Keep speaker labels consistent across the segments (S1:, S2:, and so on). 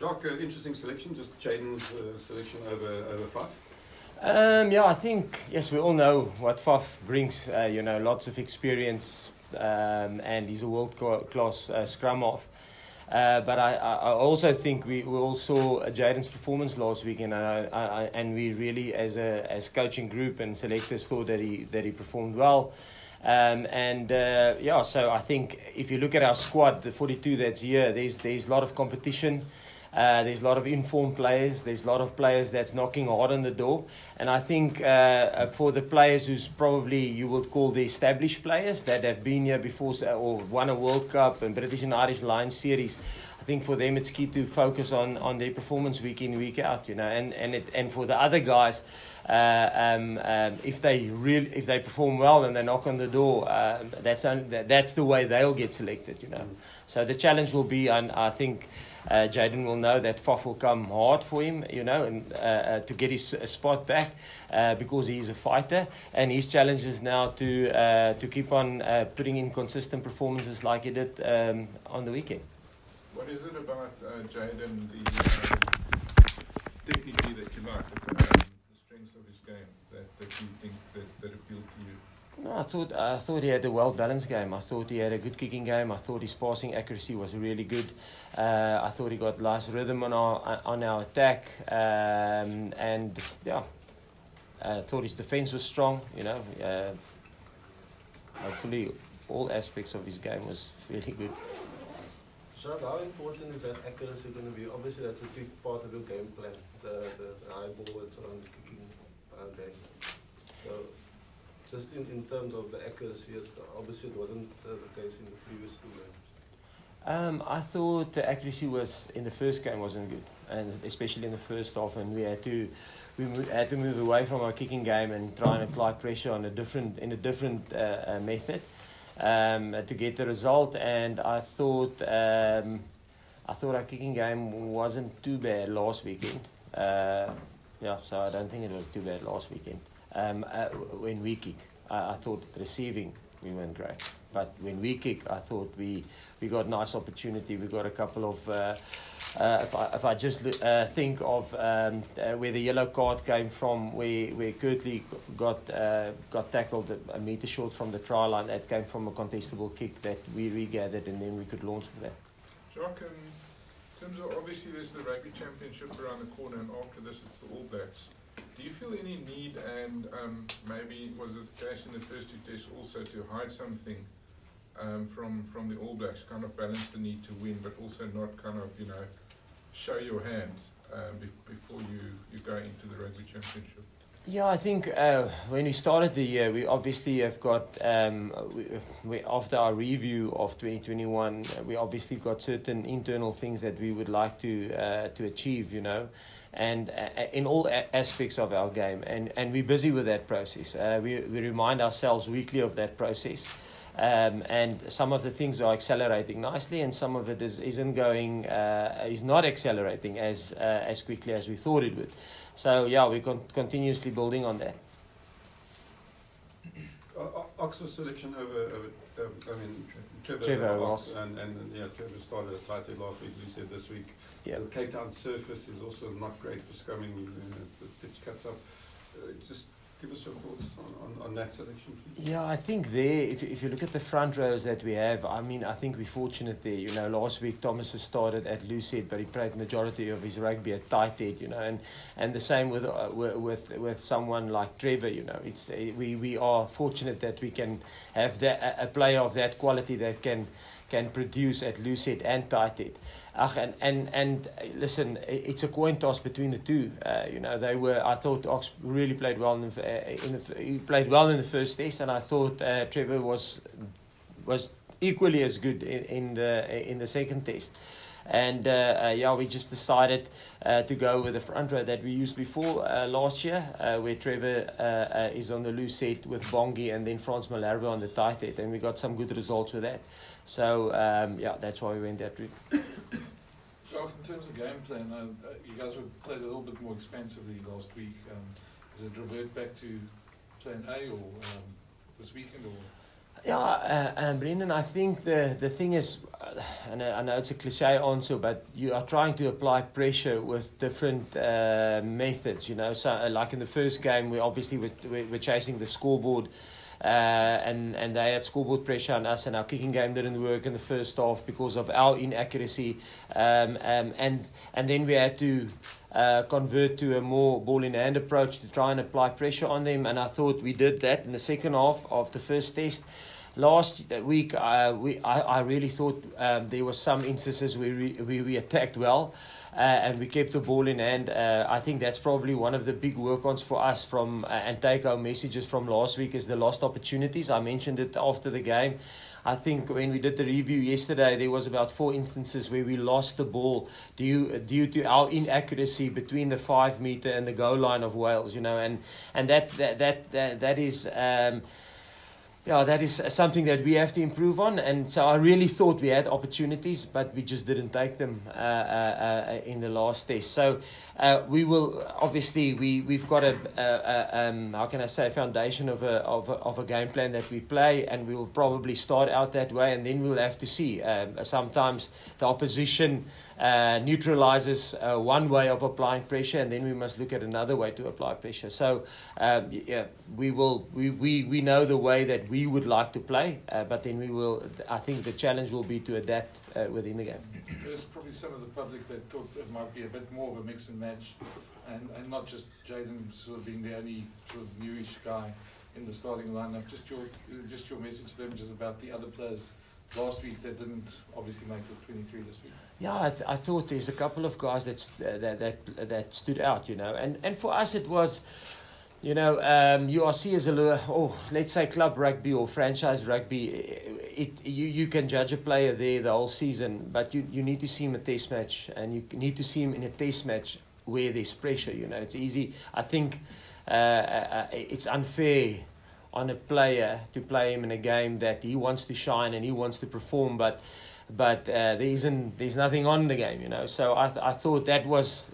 S1: Jacques, interesting selection, just Jaden's selection over Faf.
S2: Yeah, I think, yes, we all know what Faf brings, lots of experience, and he's a world-class scrum half. But I also think we all saw Jaden's performance last week, and we really, as coaching group and selectors, thought that he performed well. So I think if you look at our squad, the 42 that's here, there's a lot of competition. There's a lot of informed players. There's a lot of players that's knocking hard on the door. And I think for the players who's probably you would call the established players that have been here before or won a World Cup and British and Irish Lions series, I think for them it's key to focus on their performance week in, week out. And for the other guys, if they perform well and they knock on the door, that's the way they'll get selected. So the challenge will be, and I think Jaden will know that Faf will come hard for him, and to get his spot back because he's a fighter, and his challenge is now to keep on putting in consistent performances like he did on the weekend.
S3: What is it about Jaden, technically that you like, the strengths of his game that you think that appealed to you?
S2: No, I thought he had a well-balanced game. I thought he had a good kicking game. I thought his passing accuracy was really good. I thought he got nice rhythm on our attack. I thought his defence was strong. Hopefully, all aspects of his game was really good.
S4: Jacques, how important is that accuracy going to be? Obviously, that's a big part of your game plan, the high ball and so on, the kicking game. So, just in terms of the accuracy, obviously it wasn't the case in the previous two games.
S2: I thought the accuracy was in the first game wasn't good, and especially in the first half, and we had to move away from our kicking game and try and apply pressure in a different method to get the result. And I thought our kicking game wasn't too bad last weekend. So I don't think it was too bad last weekend. When we kick, I thought receiving we weren't great, but when we kick, I thought we got nice opportunity. We got a couple of if I just think of where the yellow card came from, where Kirtley got tackled a metre short from the try line. That came from a contestable kick that we regathered, and then we could launch with that.
S3: Jacques, in terms of, obviously there's the Rugby Championship around the corner, and after this it's the All Blacks. Do you feel any need, and maybe was it the case in the first two tests also, to hide something from the All Blacks, kind of balance the need to win, but also not kind of, show your hand before you go into the Rugby Championship?
S2: Yeah, I think when we started the year, we obviously have got, we after our review of 2021, we obviously got certain internal things that we would like to achieve, and in all aspects of our game, and we're busy with that process. We remind ourselves weekly of that process. And some of the things are accelerating nicely, and some of it is not accelerating as quickly as we thought it would. So yeah, we're continuously building on that.
S1: Ox's selection over
S2: Trevor Ox.
S1: And Trevor started at tight end last week, we said this week.
S2: Yeah.
S1: The Cape Town surface is also not great for scrumming. The pitch cuts up. Just give us your thoughts on that selection, please.
S2: Yeah, I think there, if you look at the front rows that we have, I think we're fortunate there. Last week Thomas has started at loose head, but he played majority of his rugby at tight head. And the same with someone like Trevor. We are fortunate that we can have a player of that quality that can produce at loose head and tight head. And listen, it's a coin toss between the two. I thought Ox really played well he played well in the first test, and I thought Trevor was equally as good in the second test. And we just decided to go with the front row that we used before last year, where Trevor is on the loose head with Bongi, and then Frans Malherbe on the tight head, and we got some good results with that. So that's why we went that route.
S5: Jacques, in terms of game plan, you guys played a little bit more expensively last week. Does it revert back to plan A or this weekend, or?
S2: Yeah, Brendan, I think the thing is, and I know it's a cliche answer, but you are trying to apply pressure with different methods, you know. So, like in the first game, we obviously were chasing the scoreboard, and they had scoreboard pressure on us, and our kicking game didn't work in the first half because of our inaccuracy, and then we had to convert to a more ball in hand approach to try and apply pressure on them, and I thought we did that in the second half of the first test. Last week, I really thought there were some instances where we attacked well, and we kept the ball in hand. I think that's probably one of the big work-ons for us from and take our messages from last week is the lost opportunities. I mentioned it after the game. I think when we did the review yesterday, there was about 4 instances where we lost the ball due to our inaccuracy between the 5 meter and the goal line of Wales, you know, and that is. Yeah, that is something that we have to improve on, and so I really thought we had opportunities, but we just didn't take them in the last test. So we will obviously we've got a how can I say, foundation of a game plan that we play, and we will probably start out that way, and then we'll have to see. Sometimes the opposition neutralizes one way of applying pressure, and then we must look at another way to apply pressure. So yeah, we know the way that we would like to play, but then we will. I think the challenge will be to adapt within the game.
S5: There's probably some of the public that thought it might be a bit more of a mix and match, and not just Jaden sort of being the only sort of newish guy in the starting lineup. Just your message to them, just about the other players last week that didn't obviously make the 23 this week.
S2: Yeah, I thought there's a couple of guys that stood out, you know, and for us it was, you know, URC is let's say club rugby or franchise rugby. You can judge a player there the whole season, but you need to see him a test match, and you need to see him in a test match where there's pressure. You know, it's easy. I think it's unfair on a player to play him in a game that he wants to shine and he wants to perform, but there's nothing on the game, you know. So I thought that was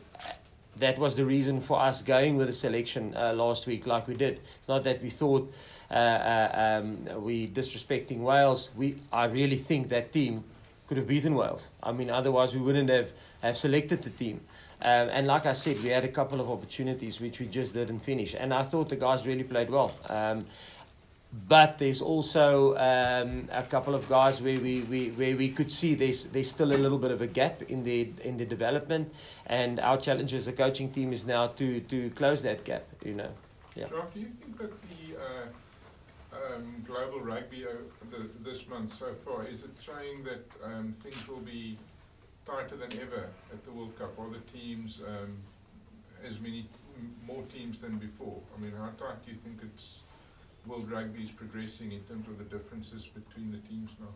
S2: the reason for us going with the selection last week like we did. It's not that we thought we disrespecting Wales. I really think that team could have beaten Wales. I mean, otherwise we wouldn't have selected the team. And like I said, we had a couple of opportunities which we just didn't finish. And I thought the guys really played well. But there's also a couple of guys where we could see there's still a little bit of a gap in the development. And our challenge as a coaching team is now to close that gap, you know. Yeah.
S3: Jacques, do you think that the global rugby this month so far, is it showing that things will be tighter than ever at the World Cup? Are the teams more teams than before? I mean, how tight do you think World Rugby is progressing in terms of the differences between the teams now?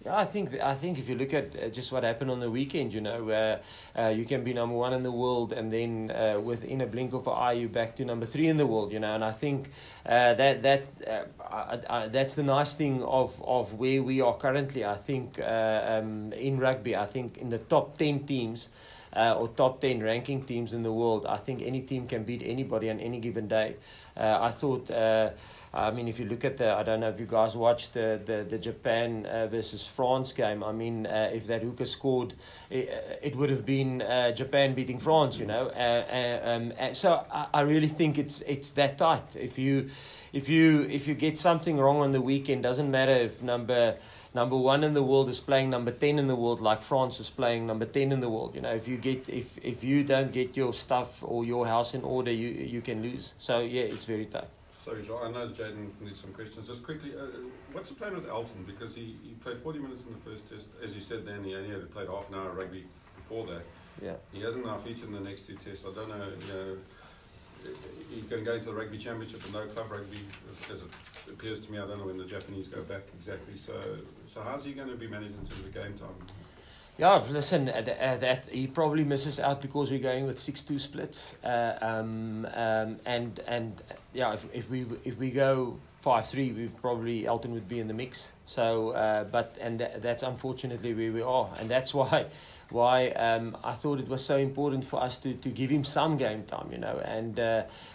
S2: Yeah, I think if you look at just what happened on the weekend, you know, you can be number 1 in the world, and then within a blink of an eye, you're back to number 3 in the world, you know. And I think that's the nice thing of where we are currently. I think in rugby, I think in the top 10 teams or top 10 ranking teams in the world, I think any team can beat anybody on any given day. I thought. I mean, if you look at I don't know if you guys watched the Japan versus France game. I mean, if that hooker scored, it would have been Japan beating France, you know. So I really think it's that tight. If you get something wrong on the weekend, doesn't matter if number 1 in the world is playing number 10 in the world, like France is playing number 10 in the world. You know, if you don't get your stuff or your house in order, you can lose. So yeah, it's very tight.
S1: Sorry, Jacques, I know Jaden needs some questions. Just quickly, what's the plan with Elton? Because he played 40 minutes in the first test. As you said, then he only had played half an hour of rugby before that.
S2: Yeah.
S1: He hasn't now featured in the next 2 tests. I don't know, you know, he's going to go into the rugby championship and no club rugby, as it appears to me. I don't know when the Japanese go back exactly. So how's he going to be managed in terms of game time?
S2: Yeah, listen, that he probably misses out because we're going with 6-2 splits, and yeah, if we go 5-3, Elton would be in the mix. So, that's unfortunately where we are, and that's why I thought it was so important for us to give him some game time, and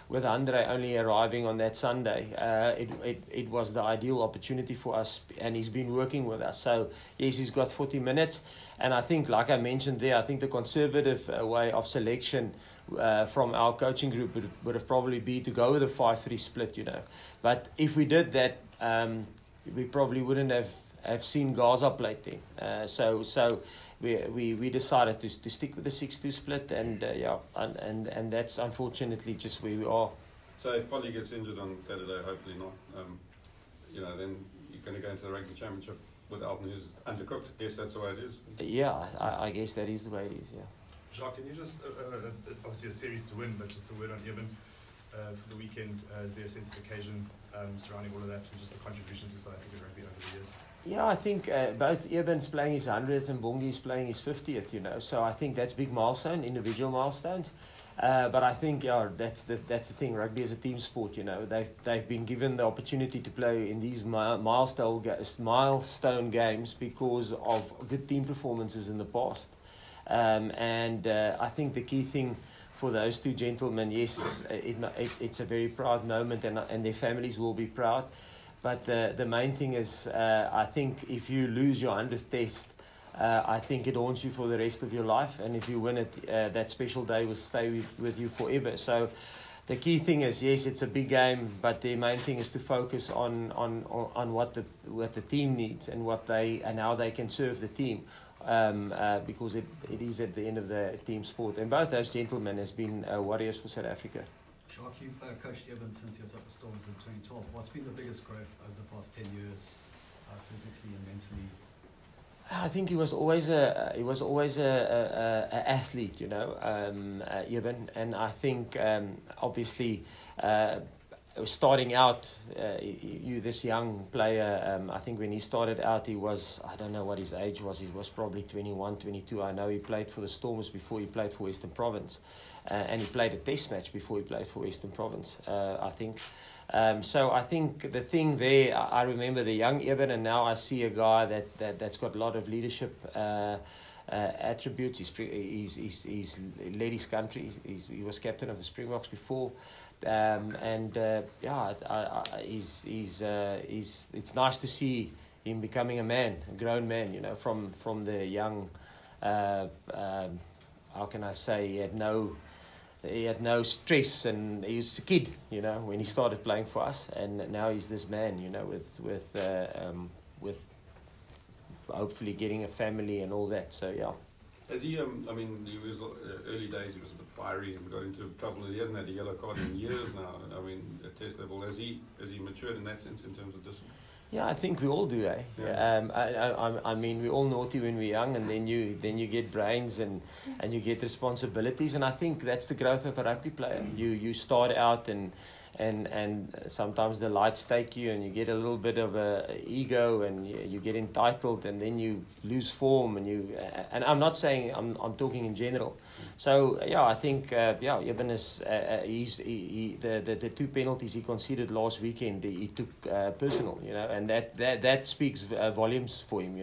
S2: with Andre only arriving on that Sunday, it was the ideal opportunity for us, and he's been working with us. So yes, he's got 40 minutes, and I think, like I mentioned there, I think the conservative way of selection from our coaching group would have probably been to go with a 5-3 split, But if we did that, we probably wouldn't have seen Gaza play then. So we decided to stick with the 6-2 split, and that's unfortunately just where we are.
S1: So if Polly gets injured on Saturday, hopefully not, then you're going to go into the rugby championship with Alton, who's undercooked. I guess that's the way it is.
S2: Yeah, I guess that is the way it is, yeah.
S6: Jacques, can you just, obviously a series to win, but just a word on Eben for the weekend, is there a sense of occasion surrounding all of that, and just the contribution to South African rugby over the years?
S2: Yeah, I think both Eben's playing his 100th and Bongi's playing his 50th, so I think that's big milestone, individual milestones. But I think, that's the thing. Rugby is a team sport, They've been given the opportunity to play in these milestone games because of good team performances in the past. I think the key thing for those two gentlemen, yes, it's a very proud moment, and their families will be proud. But the main thing is, I think if you lose your 100th test, I think it haunts you for the rest of your life. And if you win it, that special day will stay with you forever. So the key thing is, yes, it's a big game, but the main thing is to focus on what the team needs and how they can serve the team. Because it is at the end of the team sport. And both those gentlemen has been warriors for South Africa.
S7: Jacques, you've coached Eben since he was at the Storms in 2012. What's been the biggest growth over the past 10 years, physically and mentally?
S2: I think he was always a athlete, Eben, and I think obviously starting out, this young player, I think when he started out, he was, I don't know what his age was, he was probably 21, 22. I know he played for the Stormers before he played for Western Province, and he played a test match before he played for Western Province, I think. So I think the thing there, I remember the young Eben, and now I see a guy that's got a lot of leadership attributes. He's led his country. He was captain of the Springboks before. It's nice to see him becoming a grown man, from the young, how can I say, he had no stress, and he was a kid, when he started playing for us, and now he's this man, with hopefully getting a family and all that. So yeah.
S1: Has he, he was early days, he was a bit fiery and got into trouble. He hasn't had a yellow card in years now. At test level, has he matured in that sense in terms of discipline?
S2: Yeah, I think we all do, eh?
S1: Yeah.
S2: We're all naughty when we're young, and then you get brains and you get responsibilities, and I think that's the growth of a rugby player. You start out and sometimes the lights take you, and you get a little bit of a ego, and you get entitled, and then you lose form, and I'm not saying, I'm talking in general. So yeah, I think Eben is the two penalties he conceded last weekend, he took personal, and that speaks volumes for him.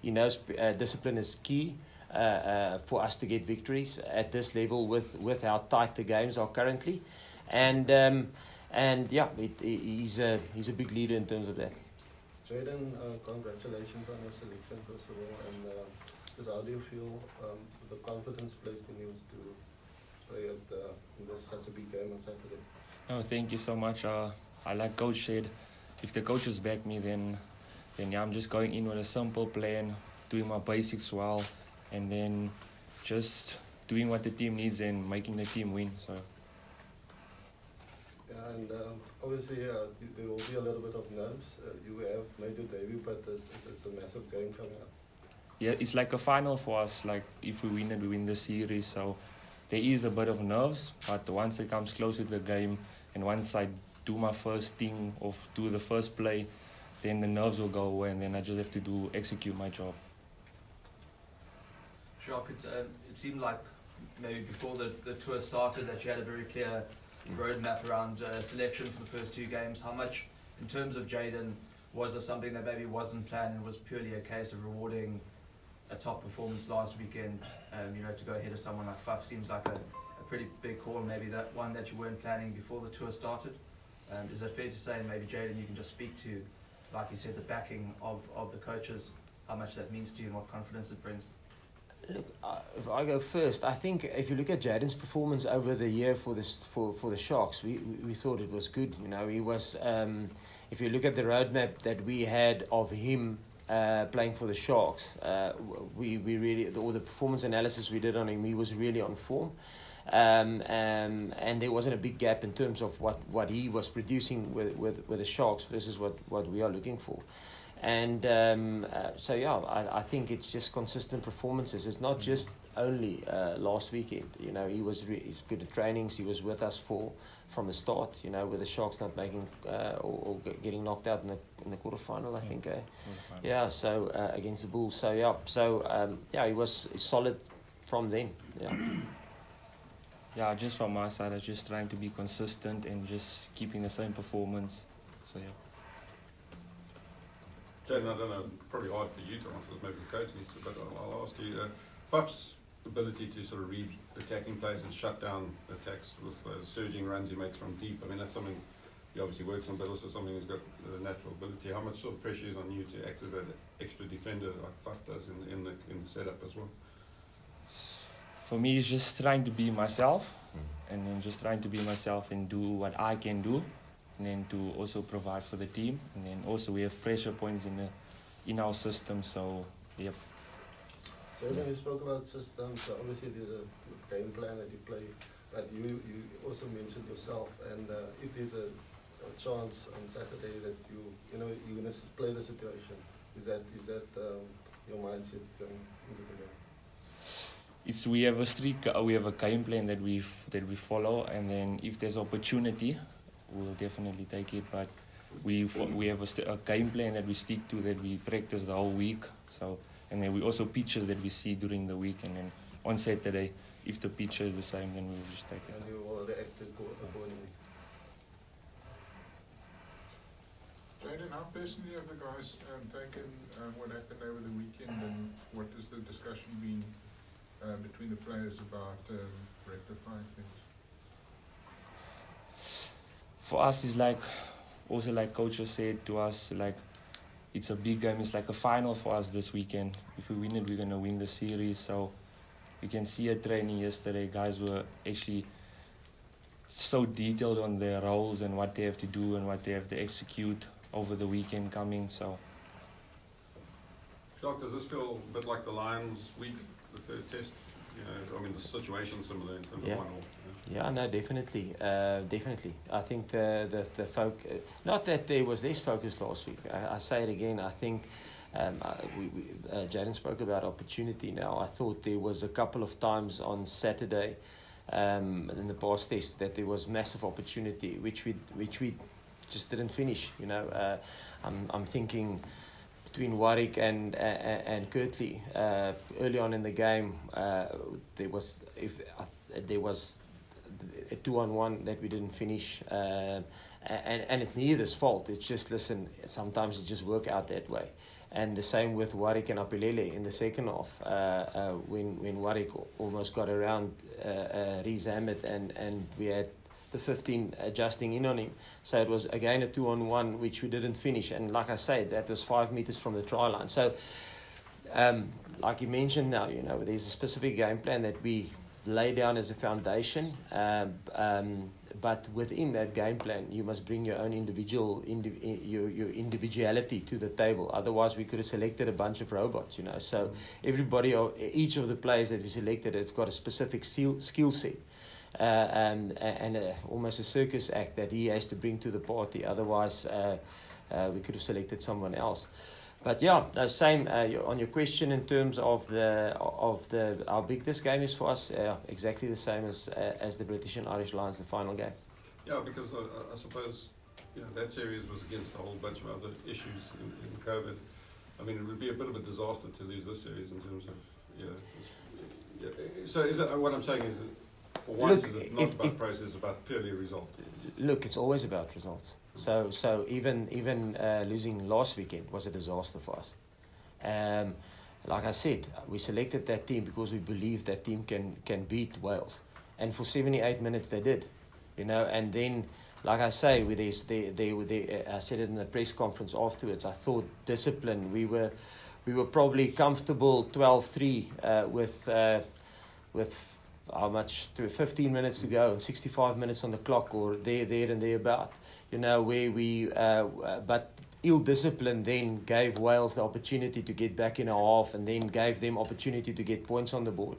S2: He knows discipline is key for us to get victories at this level with how tight the games are currently. And he's a big leader in terms of that.
S4: Jaden, congratulations on your selection, first of all, and just how do you feel the confidence placed in you to play in such a big game on Saturday?
S8: No, thank you so much. Like Coach said, if the coaches back me, then yeah, I'm just going in with a simple plan, doing my basics well, and then just doing what the team needs and making the team win. So.
S4: And obviously there will be a little bit of nerves. You have made your debut, but it's a massive game coming up.
S8: Yeah, it's like a final for us. Like if we win it, we win the series. So there is a bit of nerves, but once it comes close to the game, and once I do my first thing or do the first play, then the nerves will go away, and then I just have to execute my job.
S9: Jacques, it seemed like maybe before the tour started that you had a very clear roadmap around selection for the first two games. How much, in terms of Jaden, was there something that maybe wasn't planned and was purely a case of rewarding a top performance last weekend, to go ahead of someone like Faf seems like a pretty big call, maybe that one that you weren't planning before the tour started. Is it fair to say, and maybe Jaden, you can just speak to, like you said, the backing of the coaches, how much that means to you and what confidence it brings?
S2: Look, if I go first, I think if you look at Jaden's performance over the year for the Sharks, we thought it was good. He was. If you look at the roadmap that we had of him playing for the Sharks, we really, all the performance analysis we did on him, he was really on form. And there wasn't a big gap in terms of what he was producing with the Sharks versus what we are looking for. And I think it's just consistent performances. It's not just only last weekend. He's good at trainings. He was with us from the start. With the Sharks not making or getting knocked out in the quarterfinal, I think. Yeah. So against the Bulls. He was solid from then. Yeah.
S8: Yeah, just from my side, I was just trying to be consistent and just keeping the same performance. So yeah.
S1: Jaden, I don't know, probably hard for you to answer, maybe the coach needs to, but I'll ask you, Faf's ability to sort of read attacking plays and shut down attacks with surging runs he makes from deep, I mean, that's something he obviously works on, but also something he's got a natural ability. How much sort of pressure is on you to act as that extra defender like Faf does in the setup as well?
S8: For me, it's just trying to be myself, and then just trying to be myself and do what I can do, and then to also provide for the team, and then also we have pressure points in our system. So, yep.
S4: So when you spoke about systems, obviously the game plan that you play, but you also mentioned yourself, and if there's a chance on Saturday that you're going to play the situation, is that your mindset going into the game?
S8: We have a game plan that we follow, and then if there's opportunity, we'll definitely take it. But we have a game plan that we stick to, that we practice the whole week. So, and then we also pitches that we see during the week, and then on Saturday, if the picture is the same, then we'll just take it.
S4: And you will react accordingly.
S3: Jaden, how personally have the guys taken what happened over the weekend, and what has the discussion been between the players about rectifying things?
S8: For us, it's like, also like coaches said to us, like, it's a big game. It's like a final for us this weekend. If we win it, we're going to win the series. So you can see at training yesterday, guys were actually so detailed on their roles and what they have to do and what they have to execute over the weekend coming. So,
S1: Jacques, does this feel a bit like the Lions week, the third test? I mean, the situation's similar in terms of 1-1.
S2: Yeah, no, definitely. I think the not that there was less focus last week. I say it again. I think Jaden spoke about opportunity. Now, I thought there was a couple of times on Saturday in the past test that there was massive opportunity, which we just didn't finish. I'm thinking between Warwick and Kirtley early on in the game, there was a 2-on-1 that we didn't finish, and it's neither's fault. It's just, listen, sometimes it just work out that way. And the same with Warwick and Apelele in the second half, when Warwick almost got around Rees Ahmed, and we had the 15 adjusting in on him. So it was again a 2-on-1 which we didn't finish, and like I said, that was 5 meters from the try line. So like you mentioned now, there's a specific game plan that we lay down as a foundation, but within that game plan you must bring your own your individuality to the table. Otherwise we could have selected a bunch of robots, so each of the players that we selected have got a specific skill set, and almost a circus act that he has to bring to the party. Otherwise we could have selected someone else. But yeah, same on your question in terms of how big this game is for us. Exactly the same as the British and Irish Lions, the final game.
S1: Yeah, because I suppose that series was against a whole bunch of other issues in COVID. I mean, it would be a bit of a disaster to lose this series in terms of So is it, what I'm saying is, for once, is it not about process, it's about purely a result?
S2: Look, it's always about results. So even losing last weekend was a disaster for us. like I said, we selected that team because we believe that team can beat Wales. And for 78 minutes they did, and then, like I say, with this, I said it in the press conference afterwards, I thought discipline, we were probably comfortable 12-3 with how much, 15 minutes to go and 65 minutes on the clock, or there and thereabout, where we, but ill discipline then gave Wales the opportunity to get back in our half, and then gave them opportunity to get points on the board,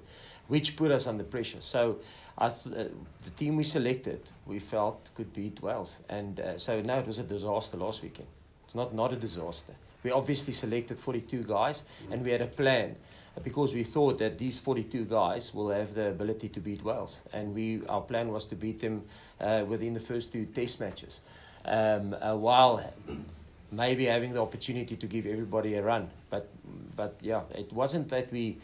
S2: which put us under pressure. So the team we selected, we felt could beat Wales. And so no, it was a disaster last weekend. It's not a disaster. We obviously selected 42 guys, and we had a plan, because we thought that these 42 guys will have the ability to beat Wales. And our plan was to beat them within the first 2 test matches, while maybe having the opportunity to give everybody a run. But yeah, it wasn't that we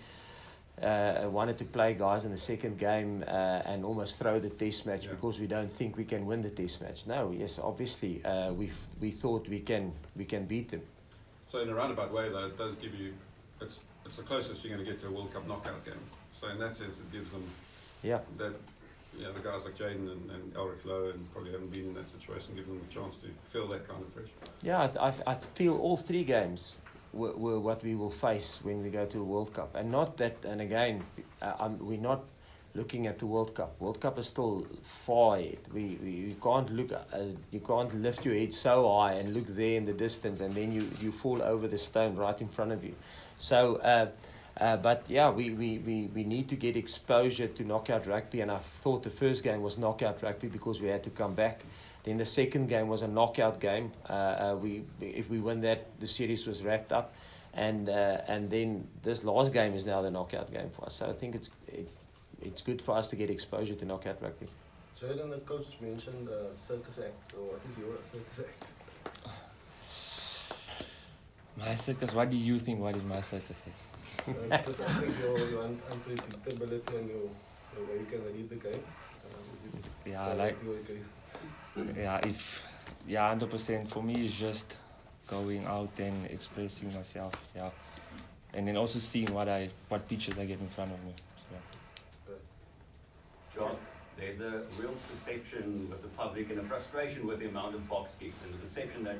S2: wanted to play guys in the second game and almost throw the test match because we don't think we can win the test match. No, yes, obviously we thought we can beat them.
S1: So in a roundabout way, though, it does give you, it's the closest you're going to get to a World Cup knockout game. So in that sense, it gives them that, the guys like Jaden and Hendrikse and probably haven't been in that situation, give them a chance to feel that kind of pressure.
S2: Yeah, I feel all 3 games were what we will face when we go to a World Cup. And not that, and again, we're not looking at the World Cup. World Cup is still far ahead. We can't look, you can't lift your head so high and look there in the distance, and then you fall over the stone right in front of you. So, but yeah, we need to get exposure to knockout rugby, and I thought the first game was knockout rugby because we had to come back. Then the second game was a knockout game. If we win that, the series was wrapped up, and then this last game is now the knockout game for us. So I think it's good for us to get exposure to knockout rugby.
S4: Jaden, the coach mentioned circus act. So what is your circus act?
S8: My circus, what do you think? What is my circus act?
S4: Just I think your unpredictability and the way you can read the game.
S8: Yeah, 100% for me is just going out and expressing myself, and then also seeing what pictures I get in front of me.
S10: Jacques, there's a real perception with the public and a frustration with the amount of box kicks, and the perception that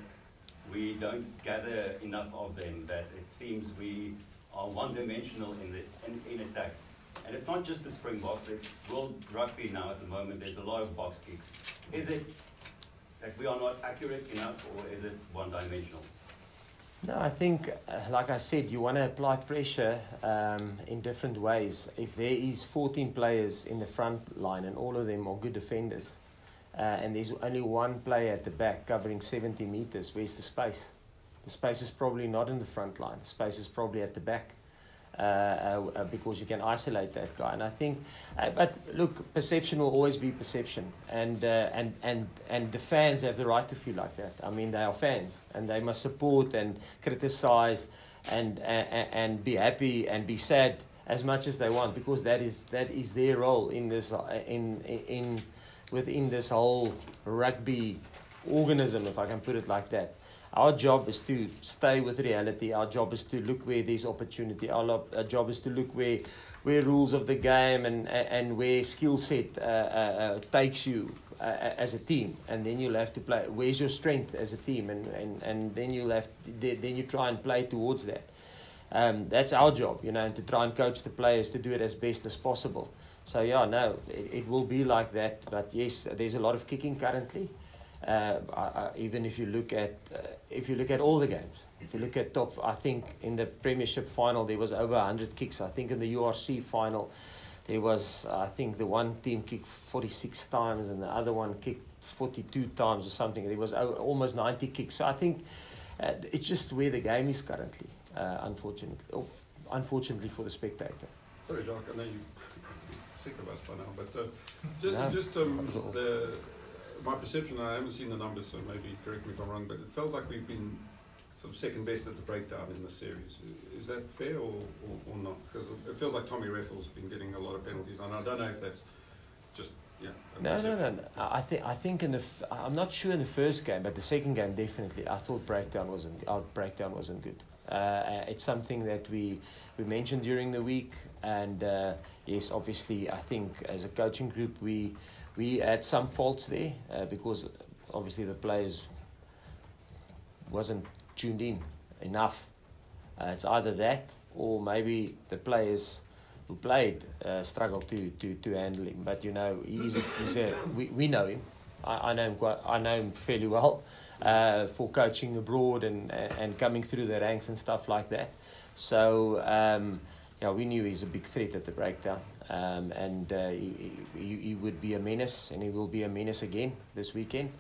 S10: we don't gather enough of them, that it seems we are one-dimensional in attack. And it's not just the Springboks, it's world rugby now at the moment. There's a lot of box kicks. Is it that we are not accurate enough, or is it one-dimensional?
S2: No, I think, like I said, you want to apply pressure in different ways. If there is 14 players in the front line and all of them are good defenders, and there's only one player at the back covering 70 meters, where's the space? The space is probably not in the front line. The space is probably at the back. Because you can isolate that guy, and I think, but look, perception will always be perception, and the fans have the right to feel like that. I mean, they are fans, and they must support and criticize, and be happy and be sad as much as they want, because that is their role in this within this whole rugby organism, if I can put it like that. Our job is to stay with reality. Our job is to look where there's opportunity. Our job is to look where rules of the game and where skill set takes you as a team, and then you'll have to play. Where's your strength as a team, and then then you try and play towards that. That's our job, and to try and coach the players to do it as best as possible. So yeah, no, it will be like that. But yes, there's a lot of kicking currently. Even if you look at all the games, if you look at top, I think in the Premiership final there was over 100 kicks. I think in the URC final there was, I think the one team kicked 46 times and the other one kicked 42 times or something. There was almost 90 kicks. So I think it's just where the game is currently, unfortunately for the spectator.
S1: Sorry, Jacques, I know you're sick of us by now, but my perception, I haven't seen the numbers, so maybe correct me if I'm wrong, but it feels like we've been sort of second best at the breakdown in the series. Is that fair or not? Because it feels like Tommy Raffles been getting a lot of penalties, and I don't know if that's just
S2: No. I think I'm not sure in the first game, but the second game definitely. I thought our breakdown wasn't good. It's something that we mentioned during the week, and yes, obviously, I think as a coaching group, we had some faults there because obviously the players wasn't tuned in enough. It's either that, or maybe the players who played struggled to handle him. But you know, we know him. I know him fairly well for coaching abroad and coming through the ranks and stuff like that. So yeah, we knew he's a big threat at the breakdown, and he would be a menace, and he will be a menace again this weekend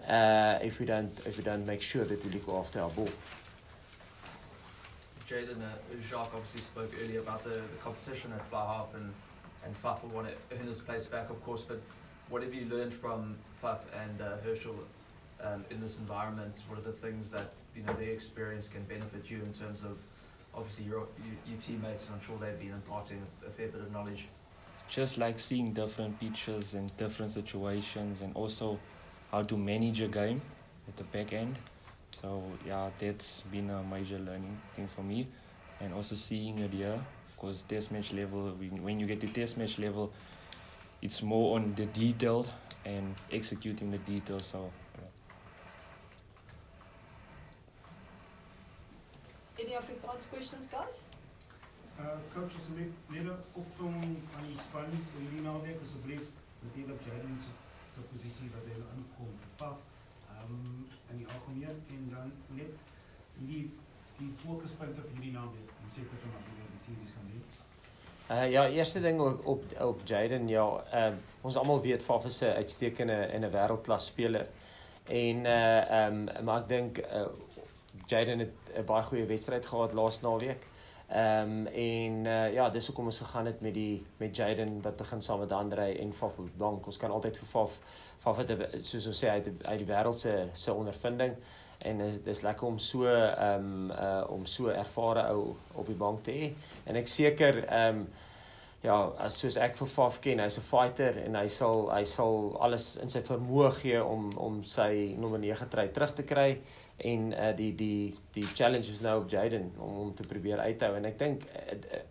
S2: if we don't make sure that we look after our ball.
S9: Jaden, Jacques obviously spoke earlier about the competition at fly half, and Faf will want to earn his place back, of course, but what have you learned from Faf and Herschel in this environment? What are the things that their experience can benefit you in terms of, obviously, your teammates, and I'm sure they've been imparting a fair bit of knowledge?
S8: Just like seeing different pitches and different situations, and also how to manage a game at the back end. So yeah, that's been a major learning thing for me, and also seeing it here, because test match level, when you get to test match level, it's more on the detail and executing the details. So
S11: Any Afrikaans questions, guys?
S12: Coach, asseblief net 'n opsomming van die span vir hierdie naweek asseblief. Natuurlik Jaden se posisie wat hy aankom. Paf in die algemeen, en dan net die fokuspunte vir hierdie naweek. Om seker te maak dat die series kan wen.
S2: Ja, eerste ding op Jaden, ja, ons almal weet Faf is 'n uitstekende en 'n wêreldklas speler. En maar ek dink Jaden het 'n baie goeie wedstryd gehad laas naweek. En ja, dis hoekom ons gegaan het met Jaden wat begin saam met Andre en Faf op die bank. Ons kan altyd vir Faf het, soos ons sê, uit die wêreld se ondervinding, en dis lekker om so ervare ou op die bank te hê. En ek seker ja, soos ek vir Faf ken, hy's 'n fighter, en hy sal alles in sy vermoë gee om sy nommer 9 trui terug te kry. En die challenge is nou op Jaden om te probeer uithou, en ek dink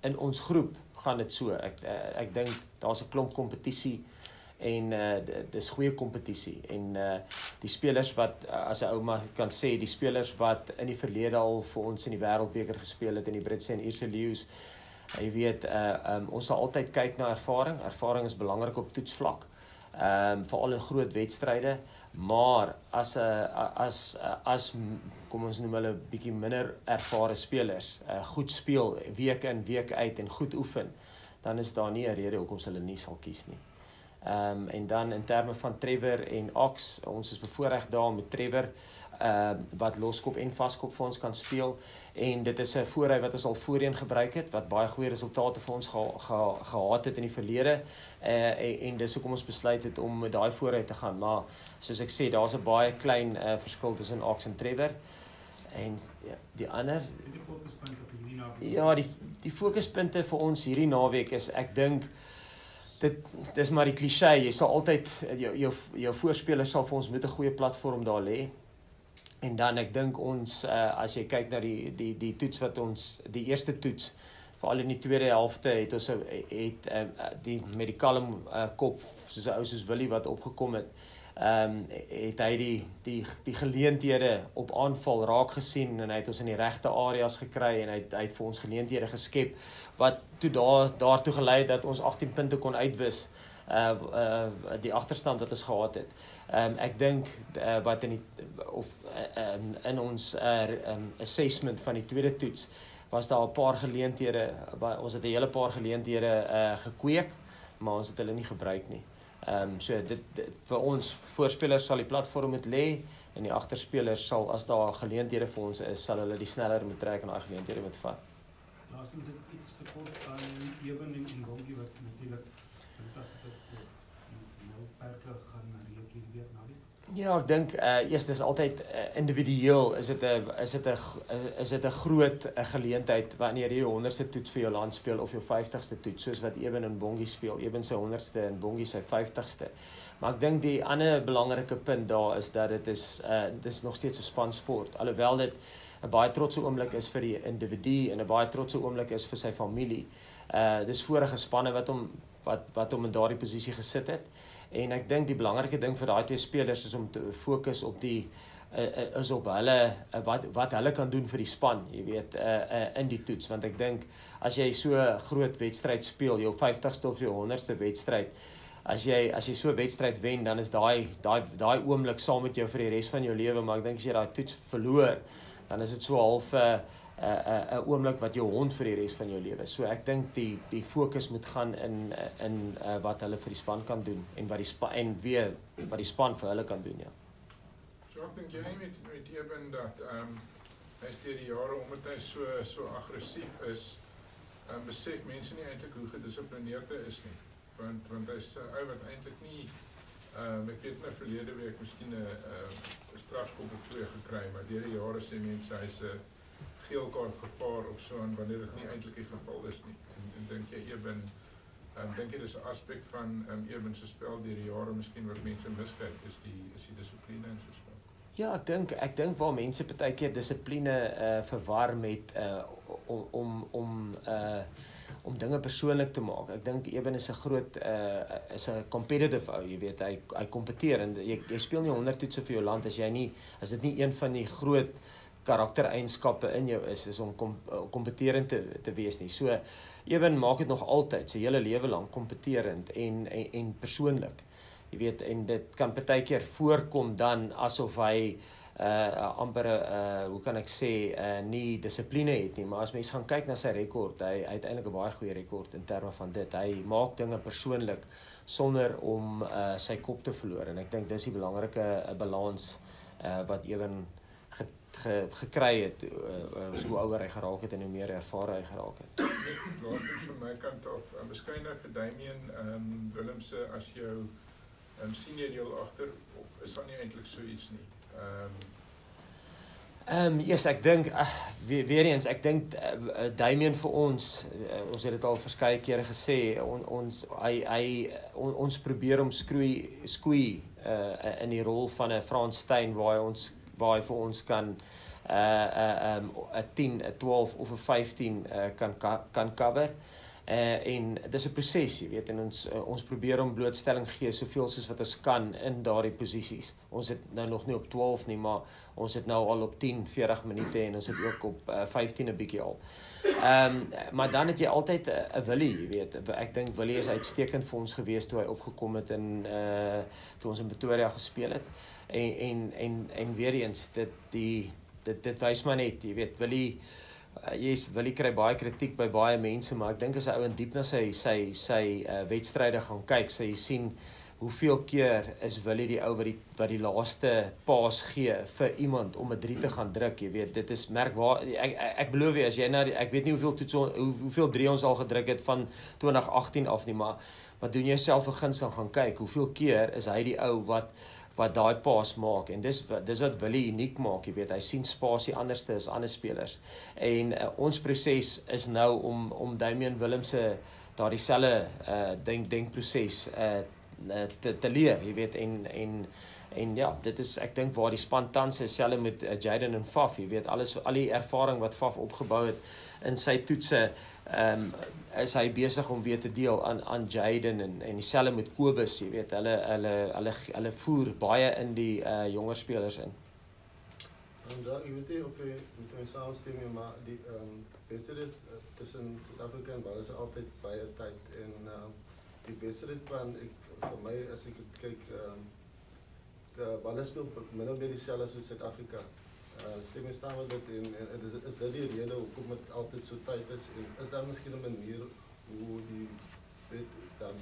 S2: in ons groep gaan dit so. Ek dink daar's 'n klomp kompetisie, en dis goeie kompetisie, en die spelers wat, as 'n ouma kan sê, die spelers wat in die verlede al vir ons in die Wêreldbeker gespeel het, in die Britse en Ierse Leeu's, jy weet, ons sal altyd kyk na ervaring. Ervaring is belangrik op toetsvlak, veral in groot wedstryde. Maar as kom ons noem hulle bietjie minder ervare spelers, goed speel week in week uit en goed oefen, dan is daar nie 'n rede hoekom hulle nie sal kies nie. En dan in terme van Trevor en Ox, ons is bevoorreg daar met Trevor wat loskop en vaskop vir ons kan speel, en dit is 'n voorry wat ons al voorheen gebruik het, wat baie goeie resultate vir ons gehad het in die verlede, en dis hoekom ons besluit het om met daai voorry te gaan. Maar soos ek sê, daar's 'n baie klein verskil tussen Ox en Trevor. En die ander, ja, die fokuspunte vir ons hierdie naweek is, ek dink, dis maar die cliché, jy sal altyd, jou voorspeler sal vir ons met 'n goeie platform daar lê. En dan ek dink ons, as jy kyk na die toets wat ons, die eerste toets, veral in die tweede helfte, het ons die met die kalm kop, soos 'n ou soos Willie wat opgekom het, het hy die geleenthede op aanval raak gesien, en hy het ons in die regte areas gekry, en hy het vir ons geleenthede geskep, wat toe daartoe gelei het dat ons 18 punte kon uitwis, die agterstand wat ons gehad het. Ek dink wat in ons assessment van die tweede toets, was daar 'n paar geleenthede, ons het 'n hele paar geleenthede gekweek, maar ons het hulle nie gebruik nie. So dit vir ons voorspelers sal die platform moet lê, en die agterspelers sal, as daar geleenthede vir ons is, sal hulle die sneller moet trek en daai geleenthede moet vat.
S12: Laastens het iets te kort aan Jaden en Bongie wat natuurlik nou perke gaan reek hier weer naweek.
S2: Ja, ek dink eers dis altyd individueel, is dit 'n groot geleentheid wanneer jy 100ste toets vir jou land speel of jou 50ste toets, soos wat Eben en Bongie speel. Eben sy 100ste en Bongie sy 50ste. Maar ek dink die ander belangrike punt daar is dat dit is nog steeds 'n spansport, alhoewel dit 'n baie trotse oomblik is vir die individu en 'n baie trotse oomblik is vir sy familie. Dis vorige spanne wat hom in daardie posisie gesit het. En ek dink die belangrike ding vir daai twee spelers is om te fokus op is op hulle wat hulle kan doen vir die span, jy weet, in die toets, want ek dink as jy so groot wedstryd speel, jou 50ste of jou 100ste wedstryd, as jy so 'n wedstryd wen, dan is daai oomblik saam met jou vir die res van jou lewe, maar ek dink as jy daai toets verloor, dan is dit so half 'n oomblik wat jou hond vir die res van jou lewe. So ek dink die fokus moet gaan in wat hulle vir die span kan doen en wat die span vir hulle kan doen, ja.
S3: So ek dink jy met Eben dat hy is deur die jare, omdat hy so aggressief is, besef mense nie eintlik hoe gedissiplineerd hy is nie. Want hy is 'n ou wat eintlik nie, ek weet nou verlede week miskien 'n strafskop of 2 gekry, maar deur die jare sê mense hy's 'n geel kaart gevaar of so, en wanneer dit nie eintlik die geval is nie. En dink jy Eben, dink jy dis 'n aspek van Eben se spel deur die jare miskien wat mense miskyk, is die dissipline in sy spel?
S2: Ja, ek dink waar mense partykeer dissipline verwar met om dinge persoonlik te maak. Ek dink Eben is 'n competitive ou, jy weet, hy kompeteer en jy speel nie 100 toetse vir jou land as dit nie een van die groot karaktereienskappe in jou is om kompeterend te wees nie. So Eben maak dit nog altyd sy hele lewe lank kompeterend en persoonlik. Jy weet, en dit kan partykeer voorkom dan asof hy amper hoe kan ek sê nie dissipline het nie, maar as mens gaan kyk na sy rekord, hy het eintlik 'n baie goeie rekord in terme van dit. Hy maak dinge persoonlik sonder om sy kop te verloor, en ek dink dis die belangrike balans wat Eben gekry het hoe ouer hy geraak het en hoe meer ervare hy geraak het.
S3: Net laastens van my kant af, beskryf nou vir Damian Willemse as jou senior deel agter, of is daar nie eintlik so iets nie?
S2: Yes, ek dink weer eens, ek dink Damian vir ons het dit al verskeie kere gesê, ons probeer hom skoei in die rol van 'n Frans Steyn waar hy vir ons kan 'n 10, 'n 12 of 'n 15 kan cover. En dis 'n proses, jy weet, en ons probeer hom blootstelling gee soveel soos wat ons kan in daardie posisies. Ons het nou nog nie op 12 nie, maar ons het nou al op 10, 40 minute en ons het ook op 15 'n bietjie al. Maar dan het jy altyd 'n Willie, jy weet. Ek dink Willie is uitstekend vir ons gewees toe hy opgekom het toe ons in Pretoria gespeel het. En weer eens, dit wys maar net, jy weet, Willie kry baie kritiek by baie mense, maar ek dink as 'n ou in diep na sy wedstryde gaan kyk, sal jy sien hoeveel keer is Willie die ou wat die laaste paas gee vir iemand om 'n 3 te gaan druk, jy weet, dit is merkwaardig. Ek beloof jy, as jy ek weet nie hoeveel 3 ons al gedruk het van 2018 af nie, maar doen jouself 'n guns en gaan kyk, hoeveel keer is hy die ou wat daai paas maak, en dis wat Willie uniek maak, jy weet, hy sien spasie anderste as ander spelers, en ons proses is nou om Damian Willemse daardie selfe denkproses te leer, jy weet, en ja, dit is, ek dink waar die span tans is, selfs met Jaden en Faf, jy weet, al die ervaring wat Faf opgebou het in sy toetse, is hy besig om weer te deel aan Jaden en dieselfde met Kobus, jy weet, hulle voer baie in die jonger spelers in.
S4: Ja, ek weet nie of jy met my saamstem, maar die wedstryd tussen Suid-Afrika en Wales is altyd baie tyd, en die wedstrydplan, vir my, as ek het kyk, Wales speel min of meer dieselfde soos Suid-Afrika. Stem jy saam met dit, en is dit die rede hoekom dit altyd so tyd is, en is daar miskien 'n manier hoe die wet dan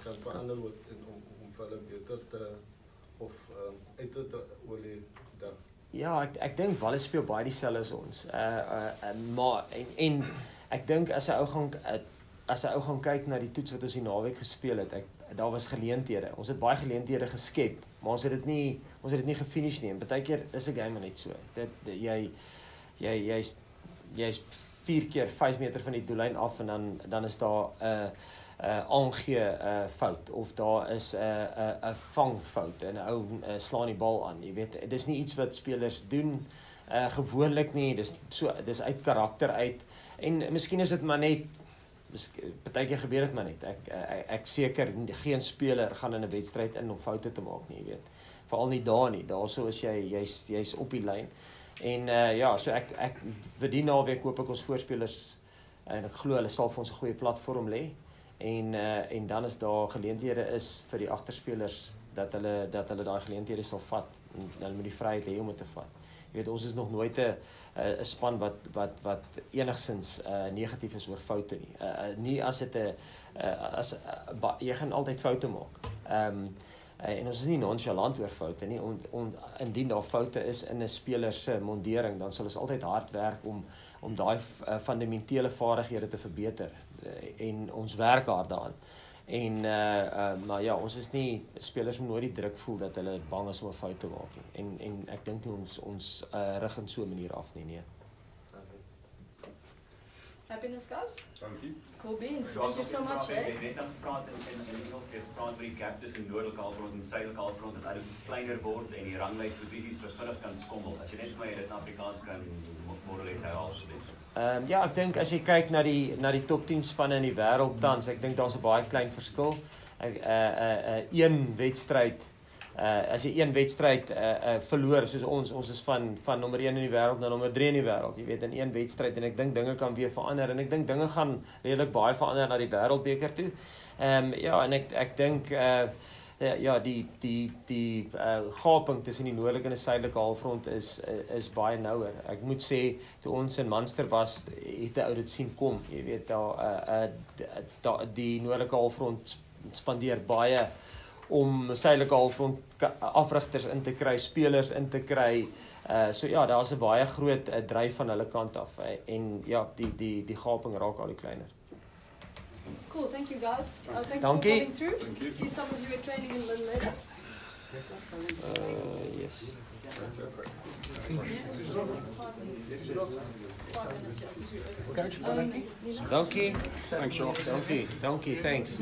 S4: kan verander word om vir hulle beter te of uit te olie dan?
S2: Ja, ek dink Wales speel baie dieselfde as ons, maar en ek dink as 'n ou gaan kyk na die toets wat ons die naweek gespeel het, daar was geleenthede. Ons het baie geleenthede geskep, maar ons het dit nie gefinish nie. En baie keer is 'n game net so. Jy's 4 keer 5 meter van die doellyn af, en dan is daar 'n aangee fout, of daar is 'n vangfout en 'n ou slaan die bal aan. Jy weet, dis nie iets wat spelers doen gewoonlik nie, dis uit karakter uit, en miskien is dit maar net, partykeer gebeur dit maar net, ek seker, geen speler gaan in 'n wedstryd in om foute te maak nie, jy weet, veral nie daar nie, daarso is jy's op die lyn, en ja, so ek vir die naweek hoop ek ons voorspelers, en ek glo hulle sal vir ons 'n goeie platform lê, en dan is daar geleenthede is vir die agterspelers, dat hulle daai geleenthede sal vat, en hulle moet die vryheid hê om dit te vat. Jy weet, ons is nog nooit 'n span wat enigsins negatief is oor foute nie. Nie as dit jy gaan altyd foute maak. En ons is nie nonchalant oor foute nie. Indien daar foute is in 'n speler se mondering, dan sal ons altyd hard werk om daai fundamentele vaardighede te verbeter. En ons werk hard daaraan. En maar ja, ons is nie, spelers moet nooit die druk voel dat hulle bang is om 'n fout te maak nie. En ek dink nie ons rig in so 'n manier af nie, nee.
S11: Happiness, guys?
S1: Dankie.
S11: Cool beans. Thank you so much,
S10: Ek
S11: eh?
S10: het net dan gepraat in Engels, ek het gepraat oor die gap tussen noordelike halfrond en suidelike halfrond, dat hy kleiner word en die ranglyn posisies vinnig kan skommel. As jy net vir my dit in Afrikaans kan moduleer herhaal asseblief.
S2: Ja, ek dink as jy kyk na die top 10 spanne in die wêreld tans, ek dink daar's 'n baie klein verskil. Een wedstryd, as jy een wedstryd verloor, soos ons is van nommer 1 in die wêreld na nommer 3 in die wêreld, jy weet, in een wedstryd, en ek dink dinge kan weer verander, en ek dink dinge gaan redelik baie verander na die wêreldbeker toe. Ja, en ek dink ja, die gaping tussen die noordelike en die suidelike halfrond is baie nouer. Ek moet sê, toe ons in Munster was, het 'n ou dit sien kom, jy weet, die noordelike halfrond spandeer baie om suidelike halfrond afrigters in te kry, spelers in te kry. So ja, daar's 'n baie groot dryf van hulle kant af, en ja, die gaping raak al die kleiner.
S11: Cool, thank you guys. Thanks
S2: Dankie.
S11: for coming through.
S1: Thank you.
S11: See some of you at training in Lynn later.
S2: Yes.
S11: 5 minutes, yeah.
S2: Dankie.
S1: Thanks, Jacques.
S2: Dankie, thanks.